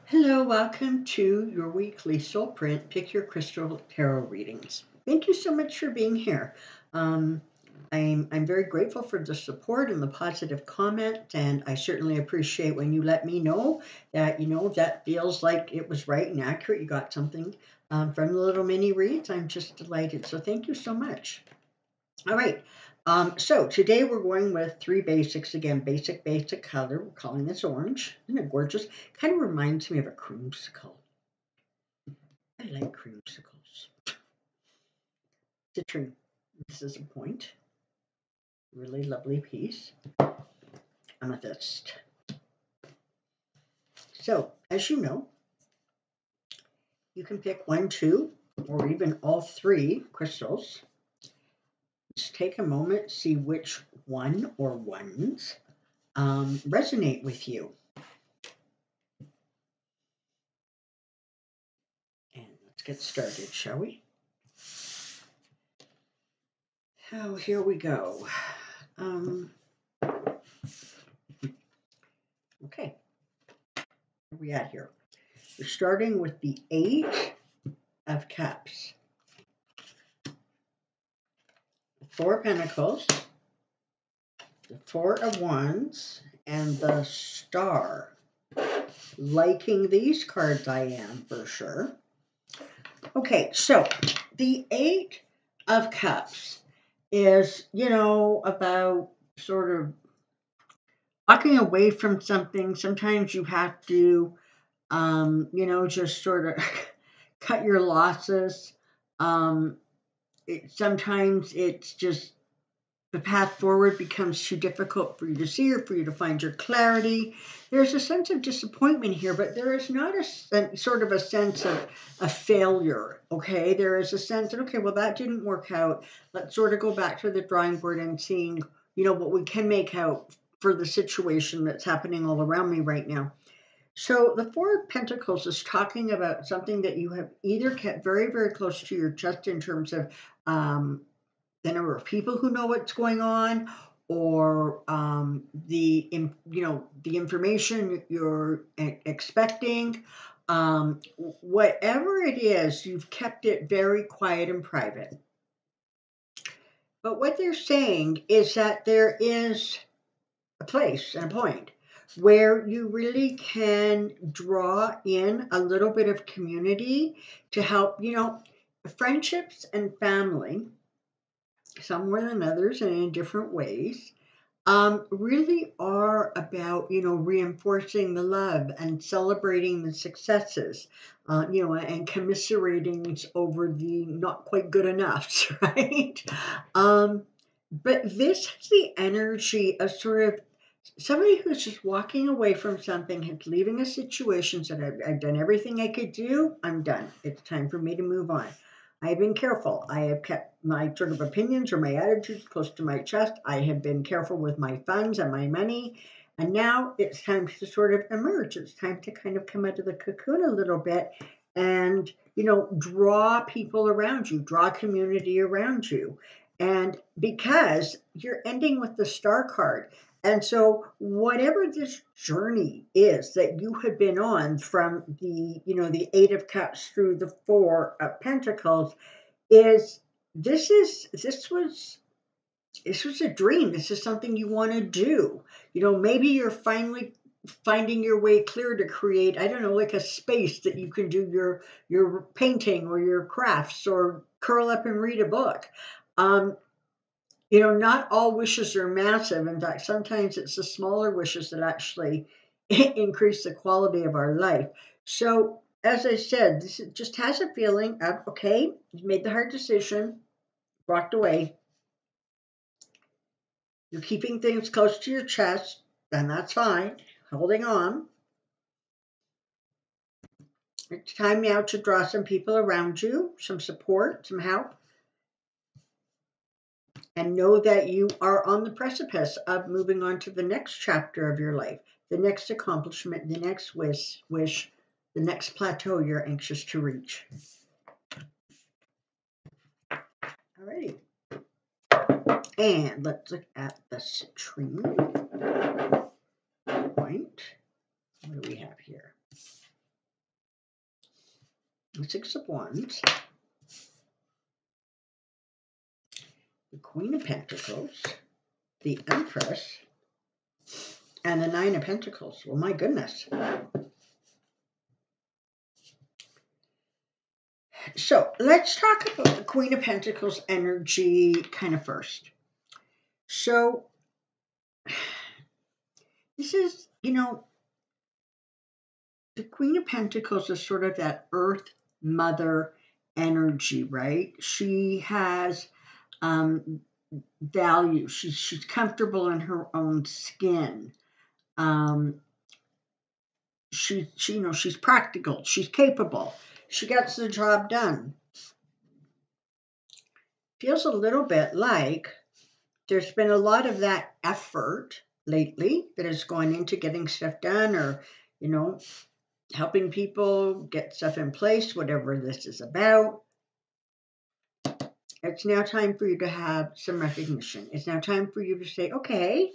Hello, welcome to your weekly Soulprint Pick Your Crystal Tarot readings. Thank you so much for being here. Um, I'm very grateful for the support and the positive comments, and I certainly appreciate when you let me know that that feels like it was right and accurate. You got something from the little mini reads. I'm just delighted. So thank you so much. All right. So today we're going with three basics. Again, basic color. We're calling this orange. Isn't it gorgeous? Kind of reminds me of a creamsicle. I like creamsicles. Citrine. This is a point. Really lovely piece. Amethyst. So, as you know, you can pick one, two, or even all three crystals. Just take a moment, see which one or ones resonate with you. And let's get started, shall we? Oh, here we go. Okay. Where are we at here? We're starting with the Eight of Cups. The Four of Pentacles, the Four of Wands, and the Star. Liking these cards, I am for sure. Okay, so the Eight of Cups is, about sort of walking away from something. Sometimes you have to, just sort of cut your losses. Sometimes it's just the path forward becomes too difficult for you to see or for you to find your clarity. There's a sense of disappointment here, but there is not a sort of a sense of a failure, okay? There is a sense that, okay, well, that didn't work out. Let's sort of go back to the drawing board and seeing, what we can make out for the situation that's happening all around me right now. So the Four of Pentacles is talking about something that you have either kept very, very close to your chest in terms of the number of people who know what's going on, or the information you're expecting. Whatever it is, you've kept it very quiet and private. But what they're saying is that there is a place and a point where you really can draw in a little bit of community to help, friendships and family, some more than others and in different ways, really are about, reinforcing the love and celebrating the successes, and commiserating over the not quite good enoughs, right? But this has the energy of sort of somebody who's just walking away from something, leaving a situation, said, I've done everything I could do. I'm done. It's time for me to move on. I've been careful. I have kept my sort of opinions or my attitudes close to my chest. I have been careful with my funds and my money. And now it's time to sort of emerge. It's time to kind of come out of the cocoon a little bit and, draw people around you, draw community around you. And because you're ending with the Star card, and so whatever this journey is that you have been on from the Eight of Cups through the Four of Pentacles, this was a dream. This is something you want to do. Maybe you're finally finding your way clear to create, I don't know, like a space that you can do your painting or your crafts or curl up and read a book. Not all wishes are massive. In fact, sometimes it's the smaller wishes that actually increase the quality of our life. So, as I said, this just has a feeling of, okay, you made the hard decision, walked away. You're keeping things close to your chest, and that's fine. Holding on. It's time now to draw some people around you, some support, some help. And know that you are on the precipice of moving on to the next chapter of your life, the next accomplishment, the next wish, the next plateau you're anxious to reach. Alrighty. And let's look at the citrine point. What do we have here? the Six of Wands, the Queen of Pentacles, the Empress, and the Nine of Pentacles. Well, my goodness. So let's talk about the Queen of Pentacles energy kind of first. So this is, the Queen of Pentacles is sort of that Earth Mother energy, right? She has value. She's comfortable in her own skin. She's practical. She's capable. She gets the job done. Feels a little bit like there's been a lot of that effort lately that has gone into getting stuff done, or, helping people get stuff in place, whatever this is about. It's now time for you to have some recognition. It's now time for you to say, okay,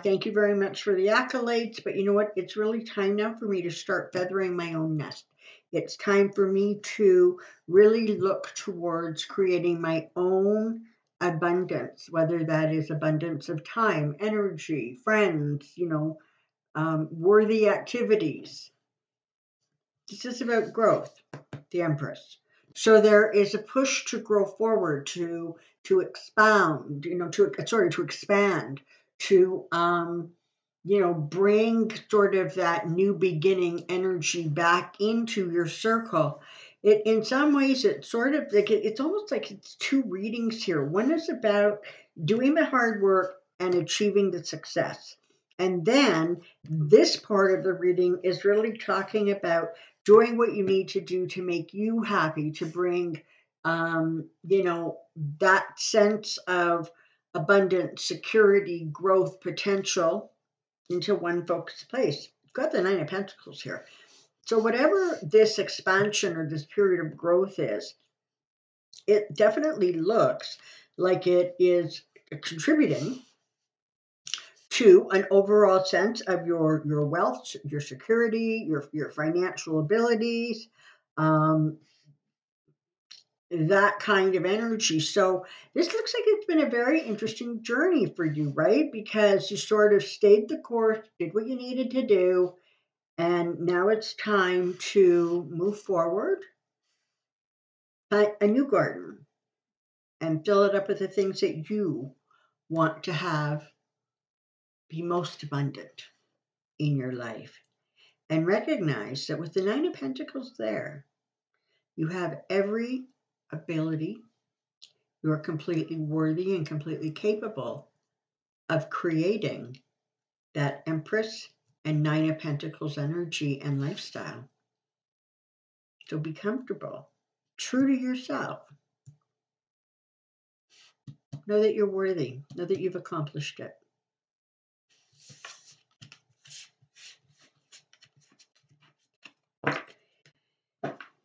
thank you very much for the accolades, but you know what? It's really time now for me to start feathering my own nest. It's time for me to really look towards creating my own abundance, whether that is abundance of time, energy, friends, worthy activities. This is about growth, the Empress. So there is a push to grow forward, to expound, to expand, to bring sort of that new beginning energy back into your circle. In some ways, it's sort of like it's almost like it's two readings here. One is about doing the hard work and achieving the success. And then this part of the reading is really talking about doing what you need to do to make you happy, to bring, that sense of abundance, security, growth, potential into one focused place. You've got the Nine of Pentacles here. So whatever this expansion or this period of growth is, it definitely looks like it is contributing to an overall sense of your wealth, your security, your financial abilities, that kind of energy. So this looks like it's been a very interesting journey for you, right? Because you sort of stayed the course, did what you needed to do, and now it's time to move forward, plant a new garden, and fill it up with the things that you want to have be most abundant in your life. And recognize that with the Nine of Pentacles there, you have every ability. You are completely worthy and completely capable of creating that Empress and Nine of Pentacles energy and lifestyle. So be comfortable, true to yourself. Know that you're worthy. Know that you've accomplished it.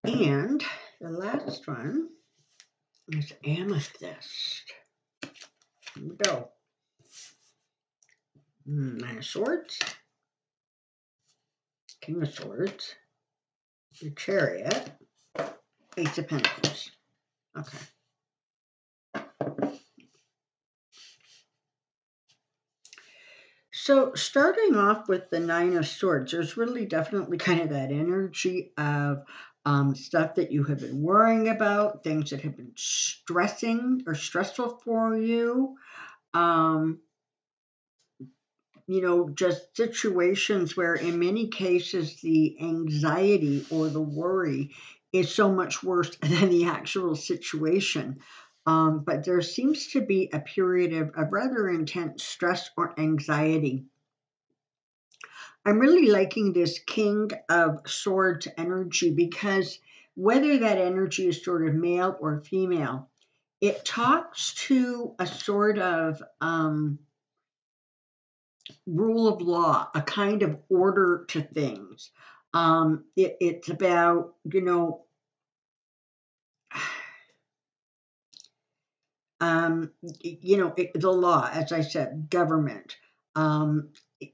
And the last one is Amethyst. Here we go. Nine of Swords, King of Swords, the Chariot, Ace of Pentacles. Okay. So starting off with the Nine of Swords, there's really definitely kind of that energy of stuff that you have been worrying about, things that have been stressing or stressful for you. Just situations where in many cases the anxiety or the worry is so much worse than the actual situation. But there seems to be a period of rather intense stress or anxiety. I'm really liking this King of Swords energy because whether that energy is sort of male or female, it talks to a sort of rule of law, a kind of order to things. It's about, the law, as I said, government,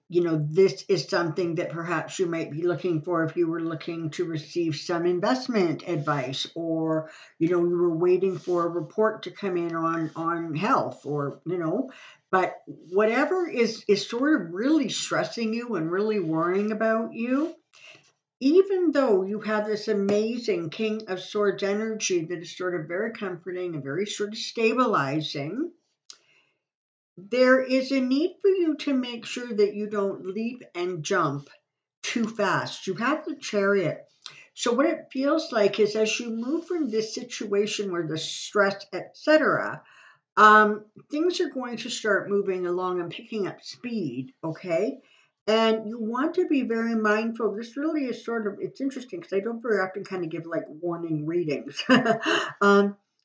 this is something that perhaps you might be looking for if you were looking to receive some investment advice, or, you were waiting for a report to come in on health, or, but whatever is sort of really stressing you and really worrying about you, even though you have this amazing King of Swords energy that is sort of very comforting and very sort of stabilizing, there is a need for you to make sure that you don't leap and jump too fast. You have the Chariot. So what it feels like is, as you move from this situation where the stress, etc., things are going to start moving along and picking up speed, okay? And you want to be very mindful. This really is sort of, it's interesting because I don't very often kind of give like warning readings.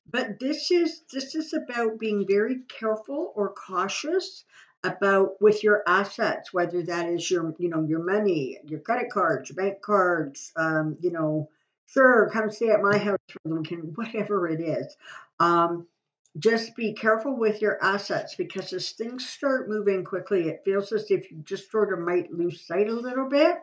But this is about being very careful or cautious about with your assets, whether that is your money, your credit cards, your bank cards, sure, come stay at my house for the weekend, whatever it is. Um, just be careful with your assets, because as things start moving quickly, it feels as if you just sort of might lose sight a little bit.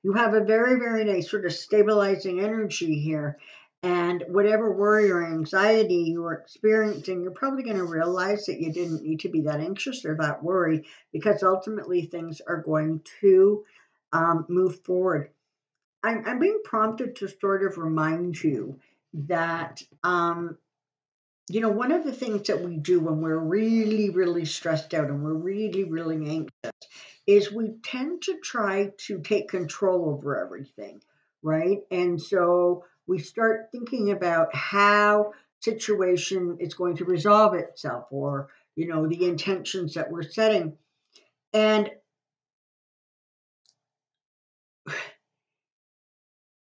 You have a very, very nice sort of stabilizing energy here. And whatever worry or anxiety you are experiencing, you're probably going to realize that you didn't need to be that anxious or that worried, because ultimately things are going to move forward. I'm being prompted to sort of remind you that one of the things that we do when we're really, really stressed out and we're really, really anxious is we tend to try to take control over everything, right? And so we start thinking about how situation is going to resolve itself, or, the intentions that we're setting. And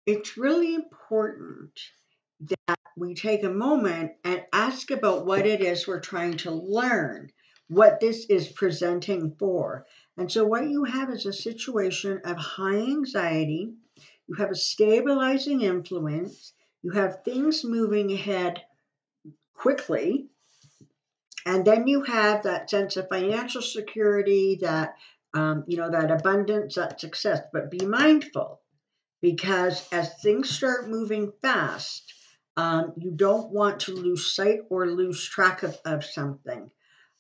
it's really important that we take a moment and ask about what it is we're trying to learn, what this is presenting for. And so, what you have is a situation of high anxiety, you have a stabilizing influence, you have things moving ahead quickly, and then you have that sense of financial security, that abundance, that success. But be mindful, because as things start moving fast, you don't want to lose sight or lose track of something.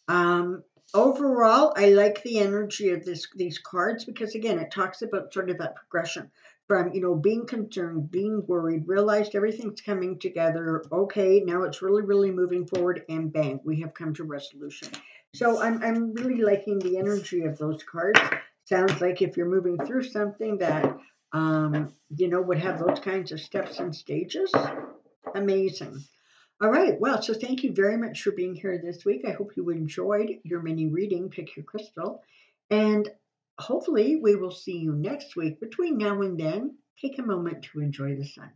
Um, Overall, I like the energy of these cards, because again, it talks about sort of that progression from being concerned, being worried, realized everything's coming together. Okay, now it's really, really moving forward, and bang, we have come to resolution. So I'm really liking the energy of those cards. Sounds like if you're moving through something that would have those kinds of steps and stages. Amazing. All right. Well, so thank you very much for being here this week. I hope you enjoyed your mini reading, Pick Your Crystal. And hopefully we will see you next week. Between now and then, take a moment to enjoy the sun.